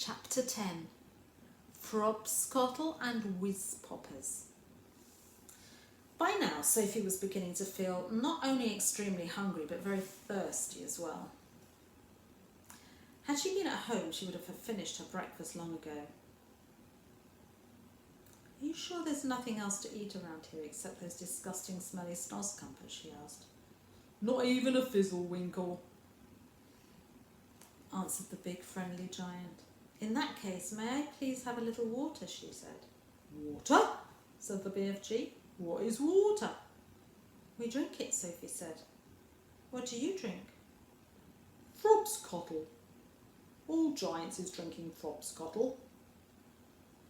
Chapter 10. Frobscottle and Whizzpoppers. By now, Sophie was beginning to feel not only extremely hungry, but very thirsty as well. Had she been at home, she would have finished her breakfast long ago. Are you sure there's nothing else to eat around here except those disgusting smelly snozzcumpers? She asked. Not even a fizzlewinkle, answered the big friendly giant. In that case, may I please have a little water, she said. Water? Said the BFG. What is water? We drink it, Sophie said. What do you drink? Frobscottle. All giants is drinking Frobscottle.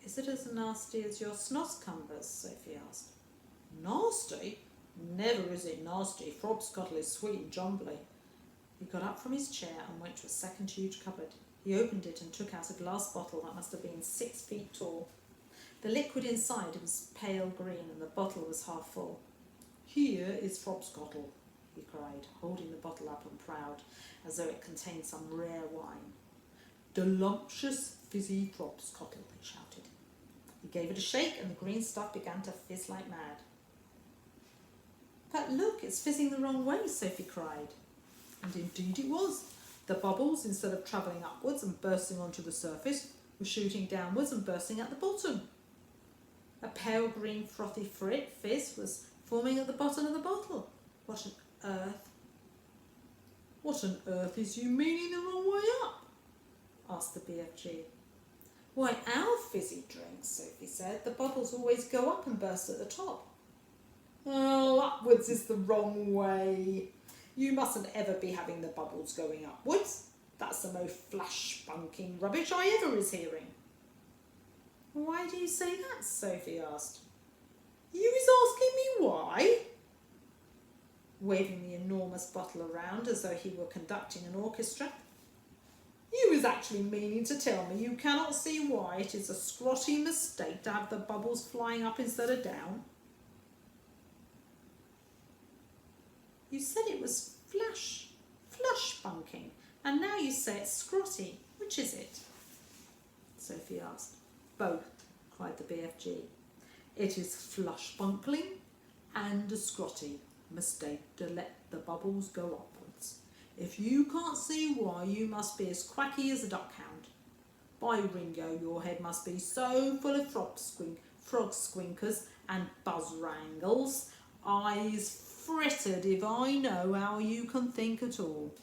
Is it as nasty as your snozzcumbers? Sophie asked. Nasty? Never is it nasty. Frobscottle is sweet and jumbly. He got up from his chair and went to a second huge cupboard. He opened it and took out a glass bottle that must have been 6 feet tall. The liquid inside was pale green and the bottle was half full. Here is Frobscottle, he cried, holding the bottle up and proud, as though it contained some rare wine. Delumptious fizzy Frobscottle, he shouted. He gave it a shake and the green stuff began to fizz like mad. But look, it's fizzing the wrong way, Sophie cried. And indeed it was. The bubbles, instead of travelling upwards and bursting onto the surface, were shooting downwards and bursting at the bottom. A pale green frothy fizz was forming at the bottom of the bottle. What on earth is you meaning the wrong way up? Asked the BFG. Why, our fizzy drinks, Sophie said, the bubbles always go up and burst at the top. Oh, upwards is the wrong way. You mustn't ever be having the bubbles going upwards. That's the most flash-bunking rubbish I ever is hearing. Why do you say that? Sophie asked. You is asking me why? Waving the enormous bottle around as though he were conducting an orchestra. You is actually meaning to tell me you cannot see why it is a scrotty mistake to have the bubbles flying up instead of down? You said it was flush-bunking, and now you say it's scrotty. Which is it? Sophie asked. Both, cried the BFG. It is flush-bunkling and a scrotty mistake to let the bubbles go upwards. If you can't see why, you must be as quacky as a duckhound. By Ringo, your head must be so full of frog squinkers and buzz wrangles. Eyes fretted if I know how you can think at all.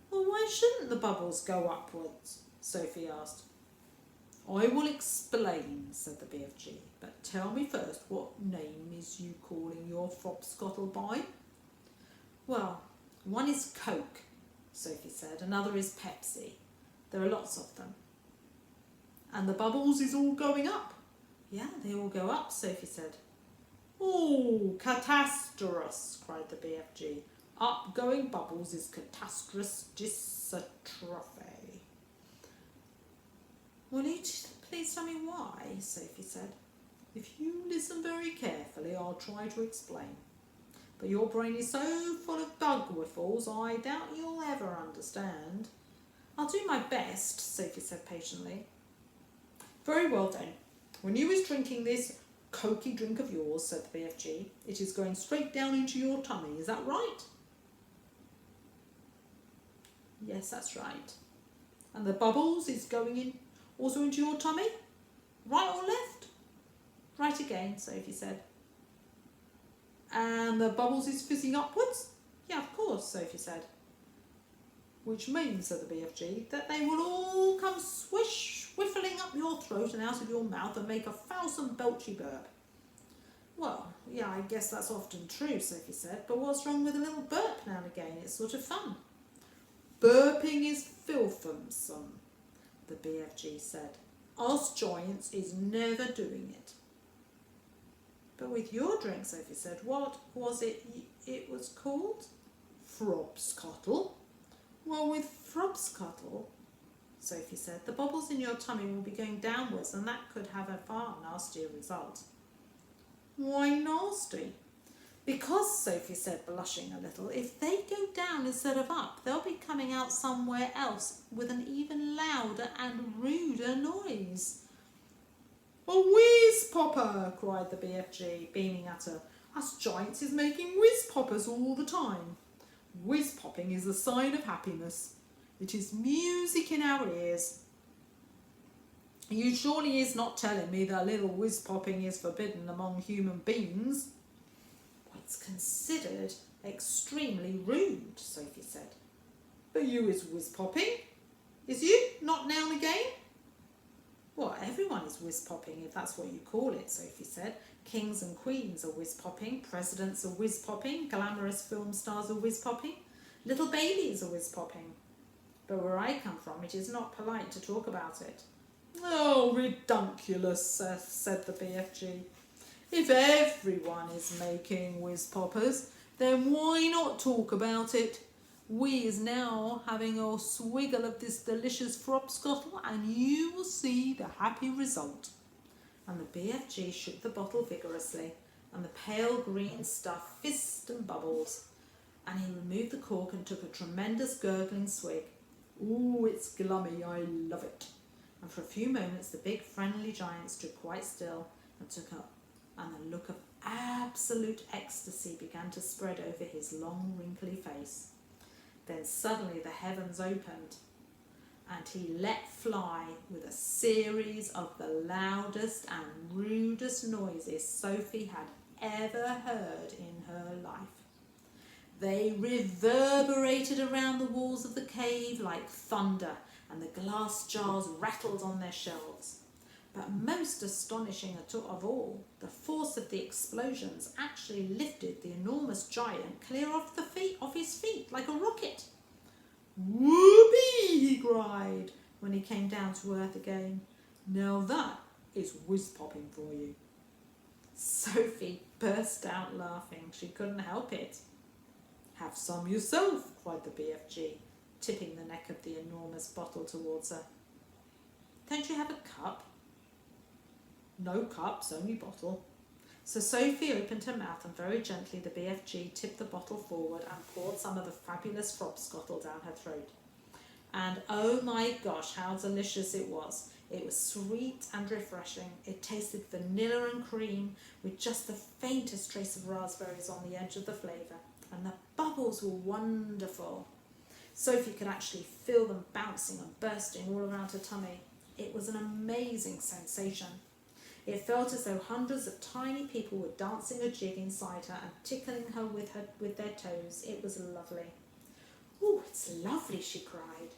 Well, why shouldn't the bubbles go upwards? Sophie asked. I will explain, said the BFG, but tell me first, what name is you calling your Frobscottle by? Well, one is Coke, Sophie said, another is Pepsi. There are lots of them. And the bubbles is all going up. Yeah, they all go up, Sophie said. Oh, catastrophe, cried the BFG. Upgoing bubbles is catastrophe dystrophy. Will you please tell me why? Sophie said. If you listen very carefully, I'll try to explain. But your brain is so full of bug whiffles, I doubt you'll ever understand. I'll do my best, Sophie said patiently. Very well then. When you was drinking this cokey drink of yours, said the BFG, it is going straight down into your tummy, is that right? Yes, that's right. And the bubbles is going in also into your tummy? Right or left? Right again, Sophie said. And the bubbles is fizzing upwards? Yeah, of course, Sophie said. Which means, said the BFG, that they will all come whiffling up your throat and out of your mouth and make a foul and belchy burp. Well, yeah, I guess that's often true, Sophie said, but what's wrong with a little burp now and again? It's sort of fun. Burping is filthsome, the BFG said. Us giants is never doing it. But with your drink, Sophie said, what was it was called? Frobscottle. Well, with Frobscottle, Sophie said, the bubbles in your tummy will be going downwards and that could have a far nastier result. Why nasty? Because, Sophie said, blushing a little, if they go down instead of up, they'll be coming out somewhere else with an even louder and ruder noise. A Whizzpopper, cried the BFG, beaming at her. Us giants is making Whizzpoppers all the time. Whizz-popping is a sign of happiness. It is music in our ears. You surely is not telling me that little whiz-popping is forbidden among human beings? It's considered extremely rude, Sophie said. But you is whiz-popping? Is you? Not now and again? Well, everyone is whiz-popping, if that's what you call it, Sophie said. Kings and queens are whiz-popping, presidents are whiz-popping, glamorous film stars are whiz-popping, little babies are whiz-popping. But where I come from, it is not polite to talk about it. Oh, redunculous, said the BFG. If everyone is making whiz-poppers, then why not talk about it? We is now having a swiggle of this delicious Frobscottle, and you will see the happy result. And the BFG shook the bottle vigorously, and the pale green stuff fizzed and bubbled. And he removed the cork and took a tremendous gurgling swig. Ooh, it's glummy, I love it. And for a few moments the big friendly giant stood quite still and took up, and a look of absolute ecstasy began to spread over his long wrinkly face. Then suddenly the heavens opened, and he let fly with a series of the loudest and rudest noises Sophie had ever heard in her life. They reverberated around the walls of the cave like thunder, and the glass jars rattled on their shelves. But most astonishing of all, the force of the explosions actually lifted the enormous giant clear off his feet like a rocket. Whoopee, he cried when he came down to earth again. Now that is whiz-popping for you. Sophie burst out laughing. She couldn't help it. Have some yourself, cried the BFG, tipping the neck of the enormous bottle towards her. Don't you have a cup? No cups, only bottle. So Sophie opened her mouth, and very gently the BFG tipped the bottle forward and poured some of the fabulous Frobscottle down her throat. And oh my gosh, how delicious it was. It was sweet and refreshing. It tasted vanilla and cream with just the faintest trace of raspberries on the edge of the flavour. And the bubbles were wonderful. Sophie could actually feel them bouncing and bursting all around her tummy. It was an amazing sensation. It felt as though hundreds of tiny people were dancing a jig inside her and tickling her with their toes. It was lovely. Oh, it's lovely, she cried.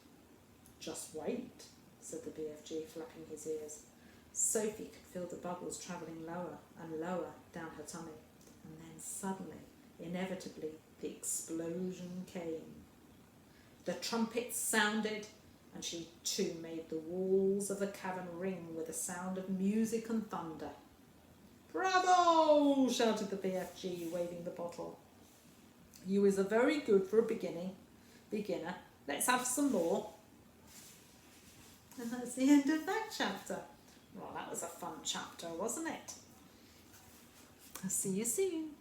Just wait, said the BFG, flapping his ears. Sophie could feel the bubbles travelling lower and lower down her tummy. And then suddenly, inevitably, the explosion came. The trumpets sounded, and she too made the walls of the cavern ring with the sound of music and thunder. Bravo! Shouted the BFG, waving the bottle. You is a very good for a beginner. Let's have some more. And that's the end of that chapter. Well, that was a fun chapter, wasn't it? I'll see you soon.